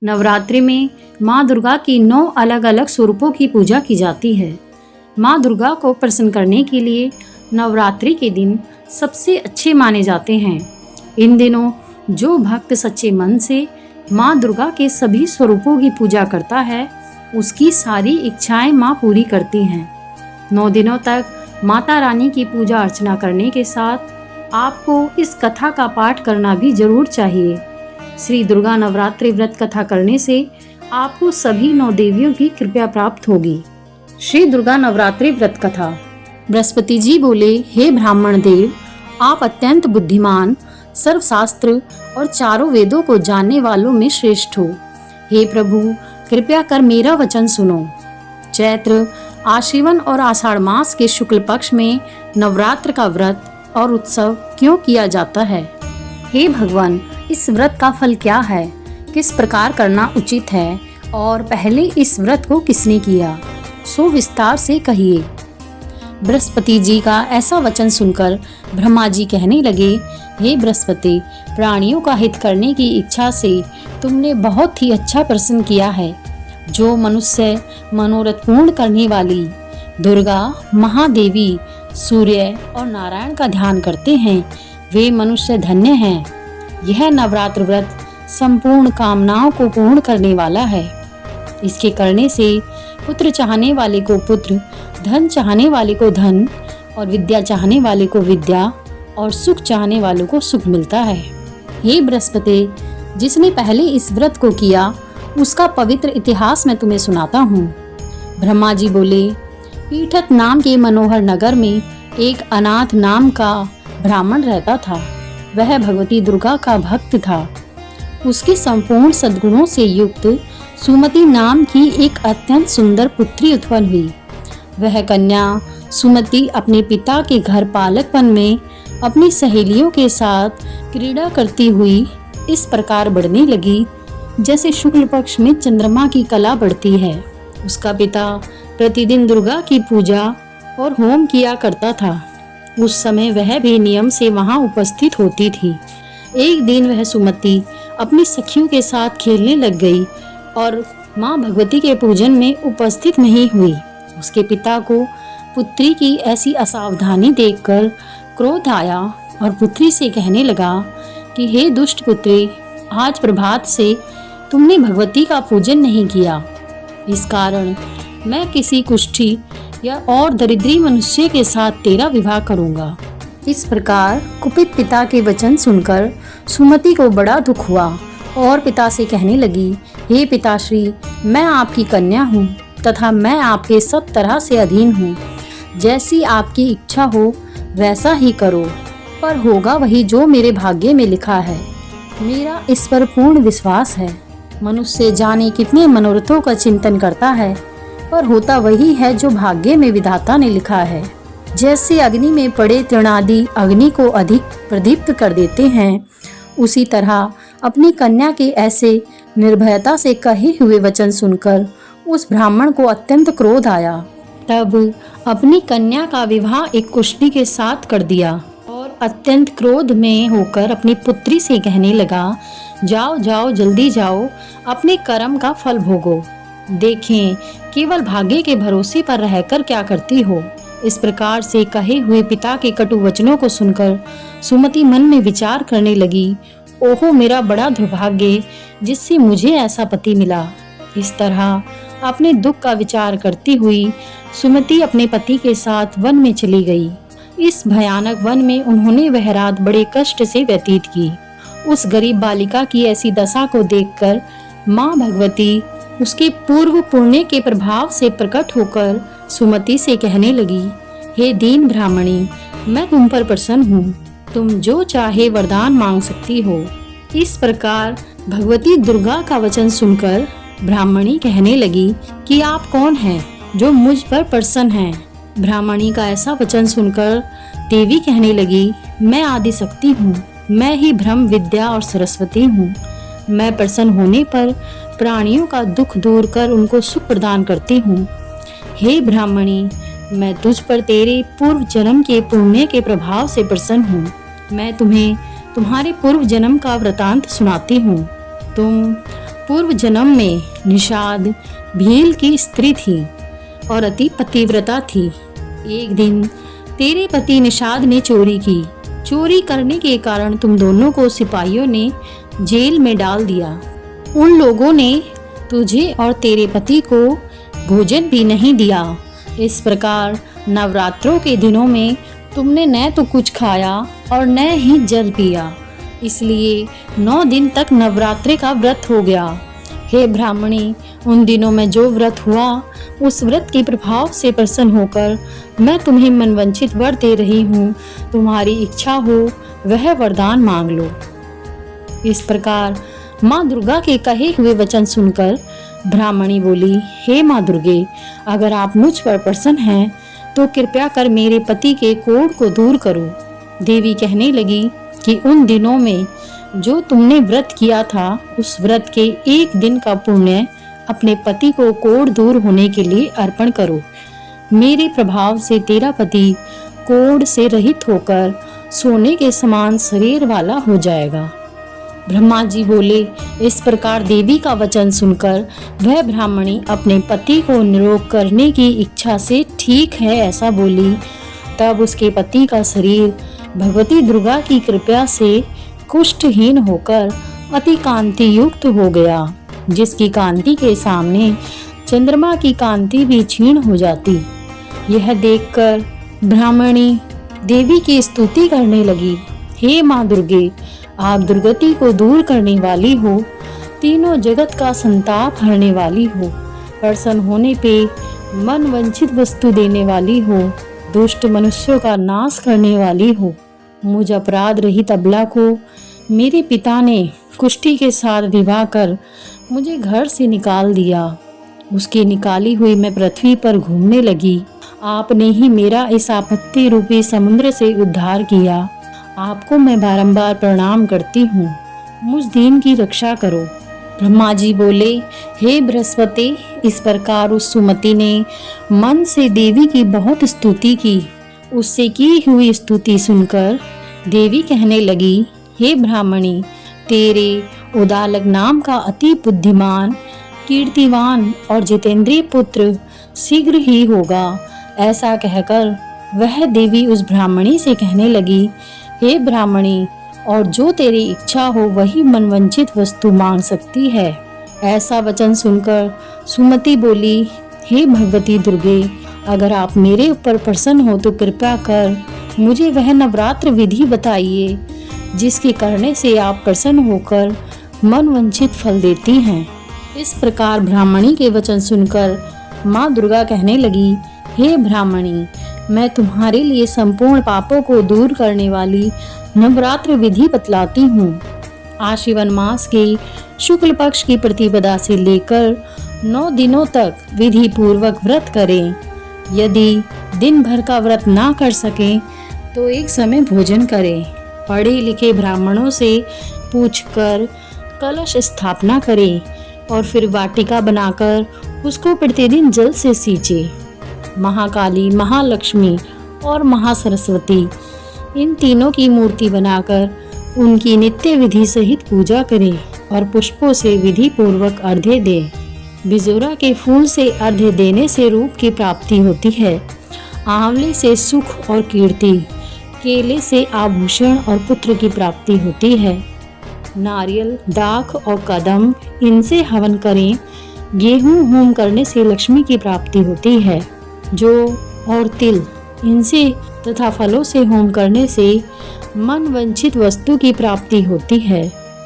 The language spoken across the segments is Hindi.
नवरात्रि में माँ दुर्गा की 9 अलग अलग स्वरूपों की पूजा की जाती है। माँ दुर्गा को प्रसन्न करने के लिए नवरात्रि के दिन सबसे अच्छे माने जाते हैं। इन दिनों जो भक्त सच्चे मन से माँ दुर्गा के सभी स्वरूपों की पूजा करता है, उसकी सारी इच्छाएं माँ पूरी करती हैं। 9 दिनों तक माता रानी की पूजा अर्चना करने के साथ आपको इस कथा का पाठ करना भी जरूर चाहिए। श्री दुर्गा नवरात्रि व्रत कथा करने से आपको सभी 9 देवियों की कृपा प्राप्त होगी। श्री दुर्गा नवरात्रि व्रत कथा। बृहस्पति जी बोले, हे ब्राह्मण देव, आप अत्यंत बुद्धिमान, सर्वशास्त्र और चारों वेदों को जानने वालों में श्रेष्ठ हो। हे प्रभु, कृपया कर मेरा वचन सुनो। चैत्र, आश्विन और आषाढ़ मास के शुक्ल पक्ष में नवरात्र का व्रत और उत्सव क्यों किया जाता है? हे भगवान, इस व्रत का फल क्या है? किस प्रकार करना उचित है? और पहले इस व्रत को किसने किया? सो विस्तार से कहिए। बृहस्पति जी का ऐसा वचन सुनकर ब्रह्मा जी कहने लगे, हे बृहस्पति, प्राणियों का हित करने की इच्छा से तुमने बहुत ही अच्छा प्रश्न किया है। जो मनुष्य मनोरथ पूर्ण करने वाली दुर्गा, महादेवी, सूर्य और नारायण का ध्यान करते हैं, वे मनुष्य धन्य हैं। यह नवरात्र व्रत संपूर्ण कामनाओं को पूर्ण करने वाला है। इसके करने से पुत्र चाहने वाले को पुत्र, धन चाहने वाले को धन और विद्या चाहने वाले को विद्या और सुख चाहने वालों को सुख मिलता है। हे बृहस्पति, जिसने पहले इस व्रत को किया, उसका पवित्र इतिहास मैं तुम्हें सुनाता हूँ। ब्रह्मा जी बोले, पीठत नाम के मनोहर नगर में एक अनाथ नाम का ब्राह्मण रहता था। वह भगवती दुर्गा का भक्त था। उसके संपूर्ण सद्गुणों से युक्त सुमति नाम की एक अत्यंत सुंदर पुत्री उत्पन्न हुई। वह कन्या सुमति अपने पिता के घर पालकपन में अपनी सहेलियों के साथ क्रीड़ा करती हुई इस प्रकार बढ़ने लगी जैसे शुक्ल पक्ष में चंद्रमा की कला बढ़ती है। उसका पिता प्रतिदिन दुर्गा की पूजा और होम किया करता था। उस समय वह भी नियम से वहां उपस्थित होती थी। एक दिन वह सुमति अपनी सखियों के साथ खेलने लग गई और मां भगवती के पूजन में उपस्थित नहीं हुई। उसके पिता को पुत्री की ऐसी असावधानी देखकर क्रोध आया और पुत्री से कहने लगा कि हे दुष्ट पुत्री, आज प्रभात से तुमने भगवती का पूजन नहीं किया। इस कारण मैं किसी कुष्ठी या और दरिद्री मनुष्य के साथ तेरा विवाह करूंगा। इस प्रकार कुपित पिता के वचन सुनकर सुमति को बड़ा दुख हुआ और पिता से कहने लगी, हे पिताश्री, मैं आपकी कन्या हूँ तथा मैं आपके सब तरह से अधीन हूँ। जैसी आपकी इच्छा हो वैसा ही करो, पर होगा वही जो मेरे भाग्य में लिखा है। मेरा इस पर पूर्ण विश्वास है। मनुष्य जाने कितने मनोरथों का चिंतन करता है, पर होता वही है जो भाग्य में विधाता ने लिखा है। जैसे अग्नि में पड़े तृणादि अग्नि को अधिक प्रदीप्त कर देते हैं, उसी तरह अपनी कन्या के ऐसे निर्भयता से कहे हुए वचन सुनकर उस ब्राह्मण को अत्यंत क्रोध आया। तब अपनी कन्या का विवाह एक कुष्ठी के साथ कर दिया और अत्यंत क्रोध में होकर अपनी पुत्री से कहने लगा, जाओ जाओ, जल्दी जाओ, अपने कर्म का फल भोगो। देखें केवल भाग्य के भरोसे पर रहकर क्या करती हो। इस प्रकार से कहे हुए पिता के कटु वचनों को सुनकर सुमति मन में विचार करने लगी, ओहो मेरा बड़ा दुर्भाग्य जिससे मुझे ऐसा पति मिला। इस तरह अपने दुख का विचार करती हुई सुमति अपने पति के साथ वन में चली गई। इस भयानक वन में उन्होंने वह रात बड़े कष्ट से व्यतीत की। उस गरीब बालिका की ऐसी दशा को देखकर माँ भगवती उसके पूर्व पुण्य के प्रभाव से प्रकट होकर सुमति से कहने लगी, हे दीन ब्राह्मणी, मैं तुम पर प्रसन्न हूँ। तुम जो चाहे वरदान मांग सकती हो। इस प्रकार भगवती दुर्गा का वचन सुनकर ब्राह्मणी कहने लगी कि आप कौन हैं जो मुझ पर प्रसन्न हैं। ब्राह्मणी का ऐसा वचन सुनकर देवी कहने लगी, मैं आदि शक्ति हूँ। मैं ही ब्रह्म विद्या और सरस्वती हूँ। मैं प्रसन्न होने पर प्राणियों का दुख दूर कर उनको सुख प्रदान करती हूँ। हे ब्राह्मणी, मैं तुझ पर तेरे पूर्व जन्म के पुण्य के प्रभाव से प्रसन्न हूँ। मैं तुम्हें तुम्हारे पूर्व जन्म का वृतांत सुनाती हूँ। तुम पूर्व जन्म में निषाद भील की स्त्री थी और अति पतिव्रता थी। एक दिन तेरे पति निषाद ने चोरी की। चोरी करने के कारण तुम दोनों को सिपाहियों ने जेल में डाल दिया। उन लोगों ने तुझे और तेरे पति को भोजन भी नहीं दिया। इस प्रकार नवरात्रों के दिनों में तुमने न तो कुछ खाया और न ही जल पिया, इसलिए 9 दिन तक नवरात्रि का व्रत हो गया। हे ब्राह्मणी, उन दिनों में जो व्रत हुआ उस व्रत के प्रभाव से प्रसन्न होकर मैं तुम्हें मनवांछित वर दे रही हूँ। तुम्हारी इच्छा हो वह वरदान मांग लो। इस प्रकार माँ दुर्गा के कहे हुए वचन सुनकर ब्राह्मणी बोली, हे माँ दुर्गे, अगर आप मुझ पर प्रसन्न हैं तो कृपया कर मेरे पति के कोढ़ को दूर करो। देवी कहने लगी कि उन दिनों में जो तुमने व्रत किया था उस व्रत के 1 दिन का पुण्य अपने पति को कोढ़ दूर होने के लिए अर्पण करो। मेरे प्रभाव से तेरा पति कोढ़ से रहित होकर सोने के समान शरीर वाला हो जाएगा। ब्रह्मा जी बोले, इस प्रकार देवी का वचन सुनकर वह ब्राह्मणी अपने पति को निरोग करने की इच्छा से ठीक है ऐसा बोली। तब उसके पति का शरीर भगवती दुर्गा की कृपा से कुष्ठहीन होकर अति कांति युक्त हो गया, जिसकी कांति के सामने चंद्रमा की कांति भी क्षीण हो जाती। यह देखकर ब्राह्मणी देवी की स्तुति करने लगी, हे माँ दुर्गे, आप दुर्गति को दूर करने वाली हो, तीनों जगत का संताप हरने वाली हो, प्रसन्न होने पे मन वंचित वस्तु देने वाली हो, दुष्ट मनुष्यों का नाश करने वाली हो। मुझ अपराध रहित अबला को मेरे पिता ने कुष्ठी के साथ विवाह कर मुझे घर से निकाल दिया। उसकी निकाली हुई मैं पृथ्वी पर घूमने लगी। आपने ही मेरा इस आपत्ति रूपी समुद्र से उद्धार किया। आपको मैं बारंबार प्रणाम करती हूँ, मुझ दीन की रक्षा करो। ब्रह्मा जी बोले, हे बृहस्पति, इस प्रकार उस सुमति ने मन से देवी की बहुत स्तुति की। उससे की हुई स्तुति सुनकर देवी कहने लगी, हे ब्राह्मणी, तेरे उदालक नाम का अति बुद्धिमान, कीर्तिवान और जितेंद्रिय पुत्र शीघ्र ही होगा। ऐसा कहकर वह देवी उस ब्राह्मणी से कहने लगी, हे ब्राह्मणी, और जो तेरी इच्छा हो वही मनवंचित वस्तु मांग सकती है। ऐसा वचन सुनकर सुमति बोली, हे भगवती दुर्गे, अगर आप मेरे ऊपर प्रसन्न हो तो कृपया कर मुझे वह नवरात्र विधि बताइए जिसके करने से आप प्रसन्न होकर मन वंचित फल देती हैं। इस प्रकार ब्राह्मणी के वचन सुनकर माँ दुर्गा कहने लगी, हे ब्राह्मणी, मैं तुम्हारे लिए संपूर्ण पापों को दूर करने वाली नवरात्र विधि बतलाती हूँ। आश्विन मास के शुक्ल पक्ष की प्रतिपदा से लेकर 9 दिनों तक विधि पूर्वक व्रत करें। यदि दिन भर का व्रत ना कर सकें तो एक समय भोजन करें। पढ़े लिखे ब्राह्मणों से पूछकर कलश स्थापना करें और फिर वाटिका बनाकर उसको प्रतिदिन जल से सींचे। महाकाली, महालक्ष्मी और महासरस्वती, इन तीनों की मूर्ति बनाकर उनकी नित्य विधि सहित पूजा करें और पुष्पों से विधि पूर्वक अर्घ्य दें। बिजोरा के फूल से अर्घ्य देने से रूप की प्राप्ति होती है, आंवले से सुख और कीर्ति, केले से आभूषण और पुत्र की प्राप्ति होती है। नारियल, दाख और कदम, इनसे हवन करें। गेहूं होम करने से लक्ष्मी की प्राप्ति होती है। जौ और तिल, इनसे तथा फलों से होम करने से मन वंचित वस्तु की प्राप्ति होती है।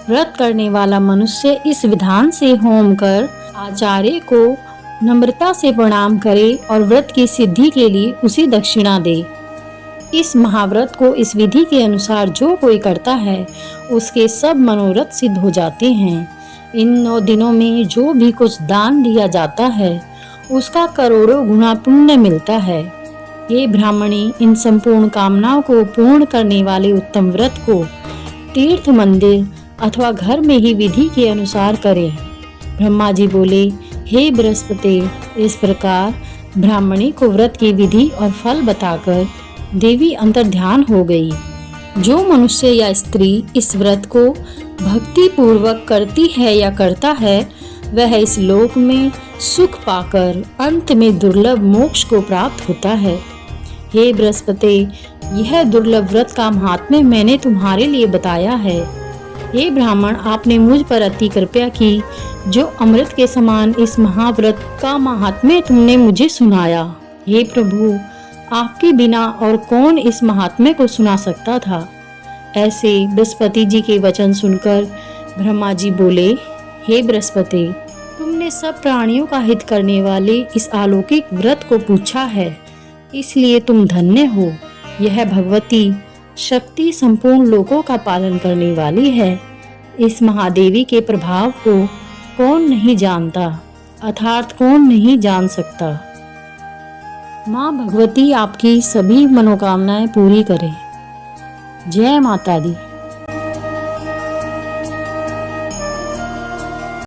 व्रत करने वाला मनुष्य इस विधान से होम कर आचार्य को नम्रता से प्रणाम करे और व्रत की सिद्धि के लिए उसे दक्षिणा दे। इस महाव्रत को इस विधि के अनुसार जो कोई करता है उसके सब मनोरथ सिद्ध हो जाते हैं। इन 9 दिनों में जो भी कुछ दान दिया जाता है उसका करोड़ों गुना पुण्य मिलता है। ये ब्राह्मणी, इन संपूर्ण कामनाओं को पूर्ण करने वाले उत्तम व्रत को तीर्थ, मंदिर अथवा घर में ही विधि के अनुसार करें। ब्रह्मा जी बोले, हे बृहस्पति, इस प्रकार ब्राह्मणी को व्रत की विधि और फल बताकर देवी अंतर्ध्यान हो गई। जो मनुष्य या स्त्री इस व्रत को भक्ति पूर्वक करती है या करता है, वह इस लोक में सुख पाकर अंत में दुर्लभ मोक्ष को प्राप्त होता है। हे बृहस्पति, यह दुर्लभ व्रत का महात्म्य मैंने तुम्हारे लिए बताया है। हे ब्राह्मण, आपने मुझ पर अति कृपा की, जो अमृत के समान इस महाव्रत का महात्म्य तुमने मुझे सुनाया। हे प्रभु, आपके बिना और कौन इस महात्म्य को सुना सकता था। ऐसे बृहस्पति जी के वचन सुनकर ब्रह्मा जी बोले, हे बृहस्पति, तुमने सब प्राणियों का हित करने वाले इस अलौकिक व्रत को पूछा है, इसलिए तुम धन्य हो। यह भगवती शक्ति संपूर्ण लोकों का पालन करने वाली है। इस महादेवी के प्रभाव को कौन नहीं जानता, अर्थात कौन नहीं जान सकता। माँ भगवती आपकी सभी मनोकामनाएं पूरी करे। जय माता दी।